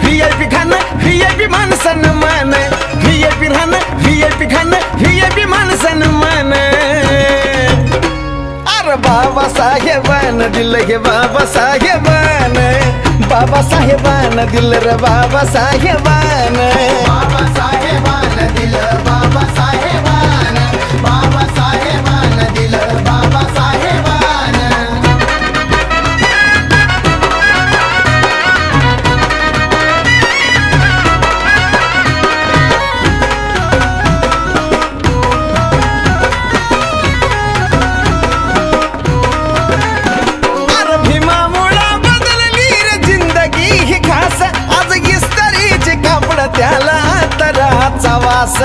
VIP खाणं VIP मान सन्मान VIP राहणं VIP खाणं VIP मान सन्मान अरे बाबासाहेबान दिलं हे बाबासाहेबान बाबासाहेबान दिलं रे बाबासाहेबान बाबासाहेबान दिलं बाबासाहेबान बाबासाहेबान दिलं बाबासाहेबान अरे भीमामुळं बदलली रे जिंदगी ही खास आज इस्त्रीचे कापड त्याला तराचा वास